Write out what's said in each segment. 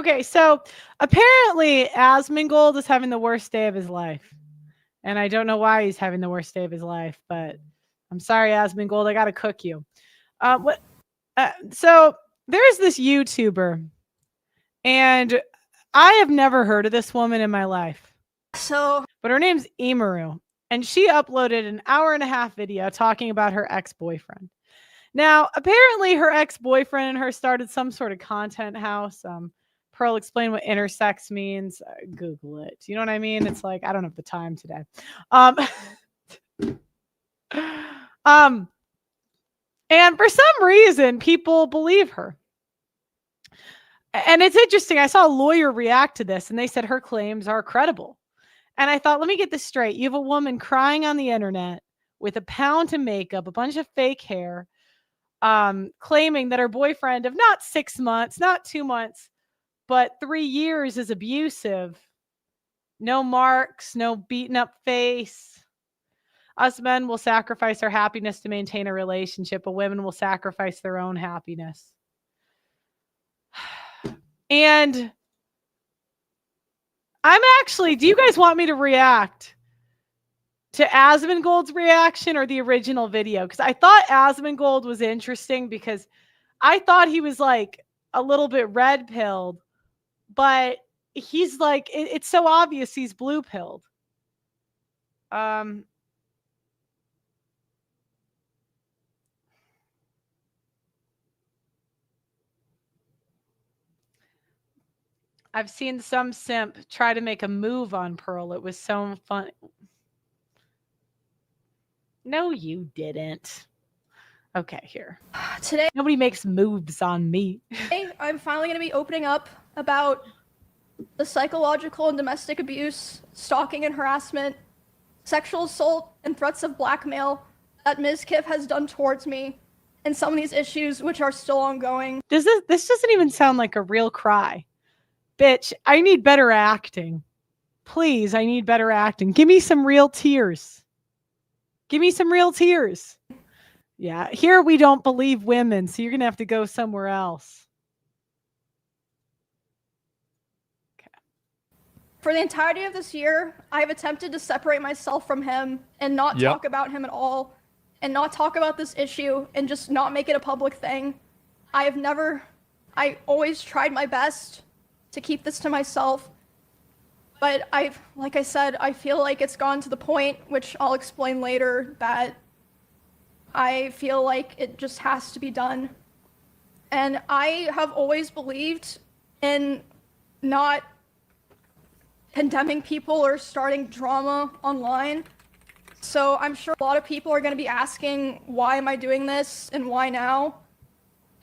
Okay, so apparently Asmongold is having the worst day of his life. And I don't know why he's having the worst day of his life, but I'm sorry, Asmongold, I gotta cook you. So there's this YouTuber, and I have never heard of this woman in my life. But her name's Emaru, and she uploaded an hour-and-a-half video talking about her ex-boyfriend. Now, apparently her ex-boyfriend and her started some sort of content house. Pearl, explain what intersex means. Google it. You know what I mean? It's like, I don't have the time today. Um, and for some reason, people believe her. And it's interesting. I saw a lawyer react to this, and they said her claims are credible. And I thought, let me get this straight. You have a woman crying on the internet with a pound of makeup, a bunch of fake hair, claiming that her boyfriend of not 6 months, not 2 months, but 3 years is abusive. No marks, no beaten up face. Us men will sacrifice our happiness to maintain a relationship, but women will sacrifice their own happiness. And do you guys want me to react to Asmongold's reaction or the original video? Because I thought Asmongold was interesting because I thought he was like a little bit red pilled, but he's like, it's so obvious he's blue pilled. I've seen some simp try to make a move on Pearl. It was so fun. No, you didn't. Okay, here. Today, nobody makes moves on me. I'm finally going to be opening up about the psychological and domestic abuse, stalking and harassment, sexual assault, and threats of blackmail that Ms. Kiff has done towards me, and some of these issues which are still ongoing. This doesn't even sound like a real cry. Bitch, I need better acting. Please, I need better acting. Give me some real tears. Give me some real tears. Yeah, here we don't believe women, so you're going to have to go somewhere else. Okay. For the entirety of this year, I have attempted to separate myself from him and not talk about him at all, and not talk about this issue and just not make it a public thing. I always tried my best to keep this to myself, but like I said, I feel like it's gone to the point, which I'll explain later, that I feel like it just has to be done. And I have always believed in not condemning people or starting drama online. So I'm sure a lot of people are going to be asking, why am I doing this and why now?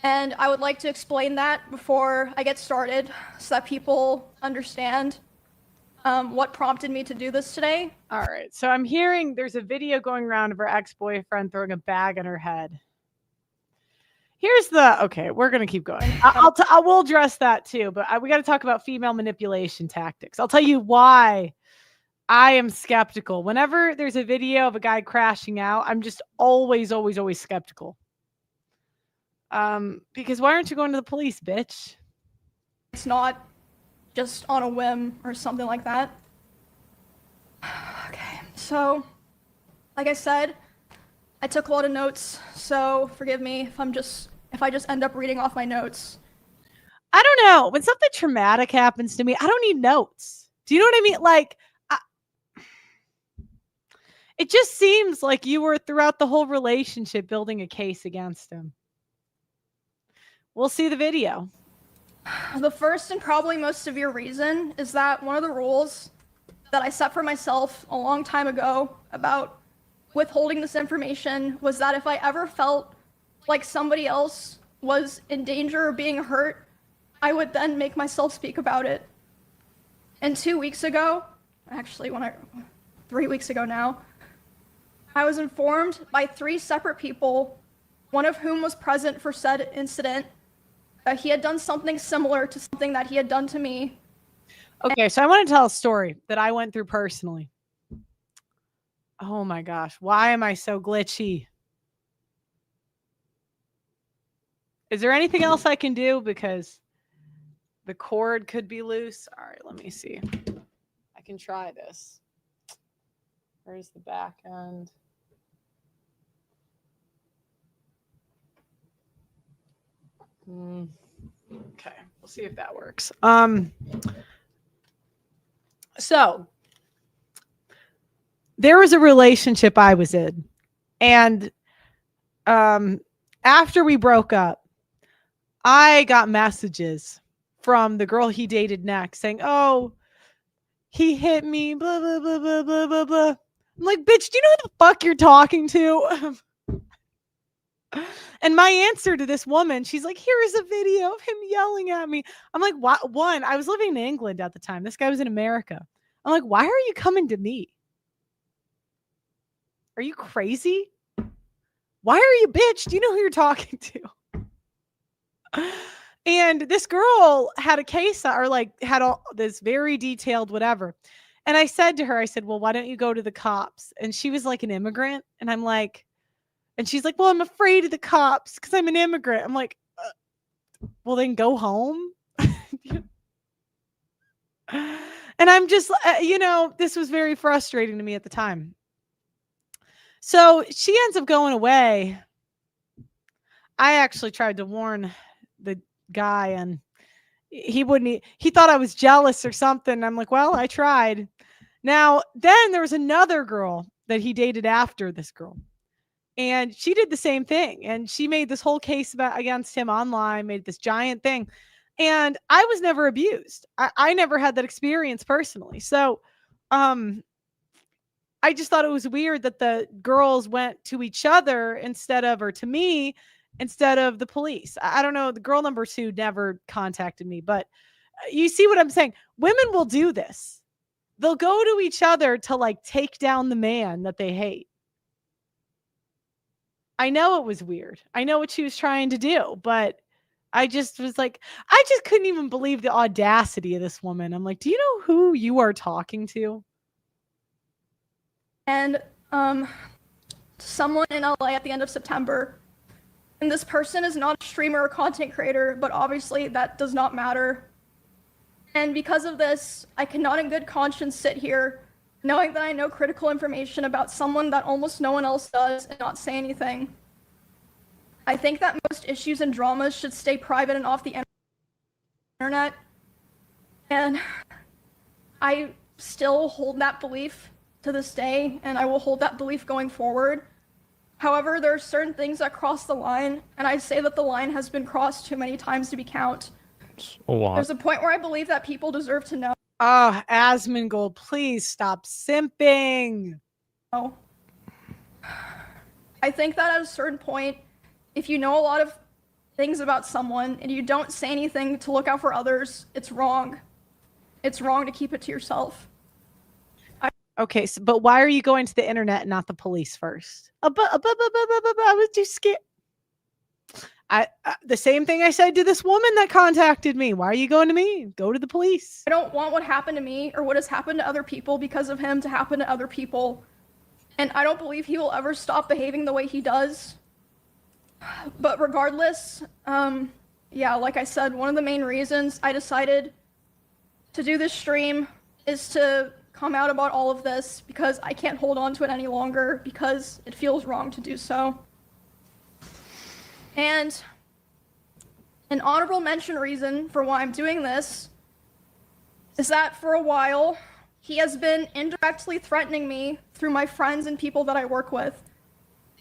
And I would like to explain that before I get started so that people understand what prompted me to do this today. All right. So I'm hearing there's a video going around of her ex-boyfriend throwing a bag on her head. Okay, we're going to keep going. I will address that too, but we got to talk about female manipulation tactics. I'll tell you why I am skeptical. Whenever there's a video of a guy crashing out, I'm just always skeptical. Because why aren't you going to the police, bitch? It's not just on a whim or something like that. Okay, so like I said, I took a lot of notes, so forgive me if I just end up reading off my notes. I don't know. When something traumatic happens to me, I don't need notes. Do you know what I mean? Like, it just seems like you were throughout the whole relationship building a case against him. We'll see the video. The first and probably most severe reason is that one of the rules that I set for myself a long time ago about withholding this information was that if I ever felt like somebody else was in danger of being hurt, I would then make myself speak about it. And 2 weeks ago, actually 3 weeks ago now, I was informed by 3 separate people, one of whom was present for said incident, that he had done something similar to something that he had done to me. Okay, so I want to tell a story that I went through personally. Oh my gosh, why am I so glitchy? Is there anything else I can do? Because the cord could be loose. All right, let me see. I can try this. Where's the back end? Okay, we'll see if that works. So there was a relationship I was in, and after we broke up, I got messages from the girl he dated next saying, "Oh, he hit me, blah, blah, blah, blah, blah, blah, blah." I'm like, bitch, do you know who the fuck you're talking to? And my answer to this woman, she's like, here is a video of him yelling at me. I'm like, what? One, I was living in England at the time. This guy was in America. I'm like, why are you coming to me? Are you crazy? Why are you, bitch? Do you know who you're talking to? And this girl had a case, or like had all this very detailed whatever. And I said to her, I said, well, why don't you go to the cops? And she was like an immigrant. And I'm like, and she's like, well, I'm afraid of the cops because I'm an immigrant. I'm like, well, then go home. And I'm just, this was very frustrating to me at the time. So she ends up going away. I actually tried to warn the guy, and he wouldn't. He thought I was jealous or something. I'm like, well, I tried. Now, then there was another girl that he dated after this girl, and she did the same thing. And she made this whole case against him online, made this giant thing. And I was never abused. I never had that experience personally. So, I just thought it was weird that the girls went to each other or to me, instead of the police. I don't know. The girl number 2 never contacted me, but you see what I'm saying? Women will do this. They'll go to each other to like take down the man that they hate. I know it was weird. I know what she was trying to do, but I just was like, I just couldn't even believe the audacity of this woman. I'm like, do you know who you are talking to? And someone in LA at the end of September. And this person is not a streamer or content creator, but obviously that does not matter. And because of this, I cannot in good conscience sit here knowing that I know critical information about someone that almost no one else does and not say anything. I think that most issues and dramas should stay private and off the internet. And I still hold that belief to this day, and I will hold that belief going forward. However, there are certain things that cross the line, and I say that the line has been crossed too many times to be count. A lot. There's a point where I believe that people deserve to know. Oh, Asmongold, please stop simping. I think that at a certain point, if you know a lot of things about someone and you don't say anything to look out for others, it's wrong. It's wrong to keep it to yourself. Okay, but why are you going to the internet and not the police first? I was too scared. The same thing I said to this woman that contacted me. Why are you going to me? Go to the police. I don't want what happened to me or what has happened to other people because of him to happen to other people. And I don't believe he will ever stop behaving the way he does. But regardless, like I said, one of the main reasons I decided to do this stream is to come out about all of this because I can't hold on to it any longer because it feels wrong to do so. And an honorable mention reason for why I'm doing this is that for a while, he has been indirectly threatening me through my friends and people that I work with.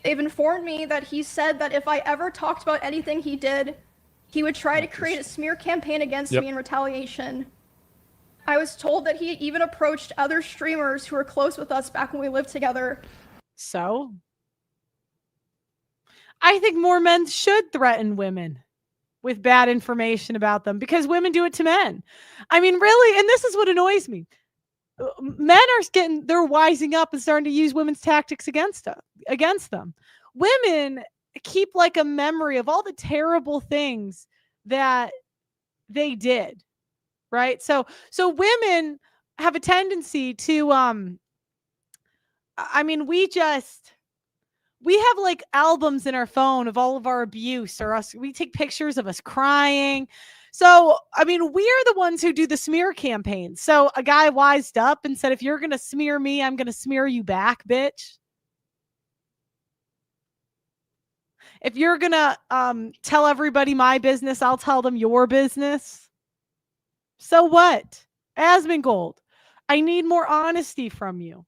They've informed me that he said that if I ever talked about anything he did, he would try to create a smear campaign against me in retaliation. I was told that he even approached other streamers who were close with us back when we lived together. So? I think more men should threaten women with bad information about them because women do it to men. I mean, really, and this is what annoys me. Men are they're wising up and starting to use women's tactics against them. Women keep like a memory of all the terrible things that they did. Right. So women have a tendency to, we have like albums in our phone of all of our abuse we take pictures of us crying. So, I mean, we're the ones who do the smear campaign. So a guy wised up and said, if you're going to smear me, I'm going to smear you back, bitch. If you're going to tell everybody my business, I'll tell them your business. So what? Asmongold, I need more honesty from you.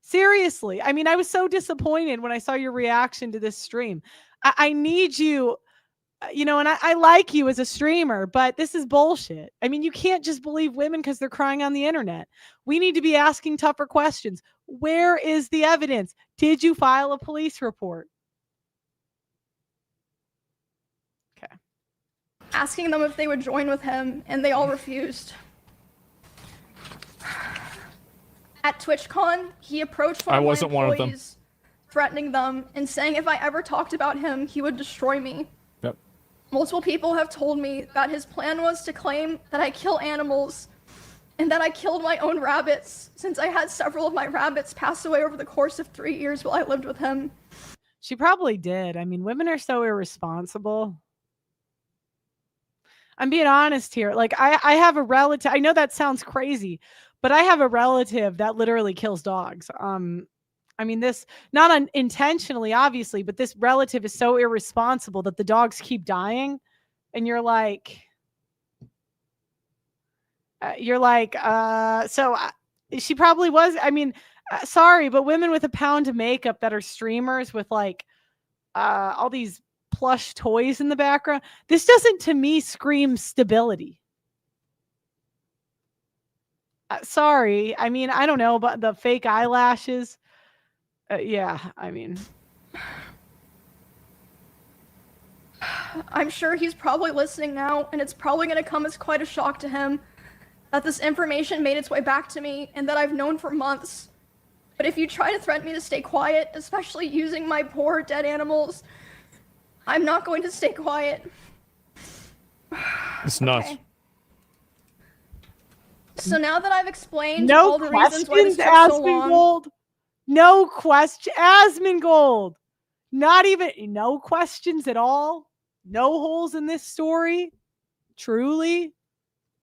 Seriously. I mean, I was so disappointed when I saw your reaction to this stream. I need you, you know, and I like you as a streamer, but this is bullshit. I mean, you can't just believe women because they're crying on the internet. We need to be asking tougher questions. Where is the evidence? Did you file a police report? Okay. Asking them if they would join with him, and they all refused. At TwitchCon, he approached one of my employees, threatening them and saying if I ever talked about him, he would destroy me. Yep. Multiple people have told me that his plan was to claim that I kill animals and that I killed my own rabbits, since I had several of my rabbits pass away over the course of 3 years while I lived with him. She probably did. I mean, women are so irresponsible. I'm being honest here. Like, I have a relative. I know that sounds crazy, but I have a relative that literally kills dogs. I mean, this not unintentionally, obviously, but this relative is so irresponsible that the dogs keep dying, and you're like, she probably was. I mean, sorry, but women with a pound of makeup that are streamers with like all these plush toys in the background. This doesn't, to me, scream stability. Sorry. I mean, I don't know, but the fake eyelashes. Yeah, I mean. I'm sure he's probably listening now, and it's probably going to come as quite a shock to him that this information made its way back to me and that I've known for months. But if you try to threaten me to stay quiet, especially using my poor dead animals, I'm not going to stay quiet. It's nuts. Okay. So now that I've explained all the reasons why this took so long... No question. Asmongold. Not even, no questions at all. No holes in this story. Truly.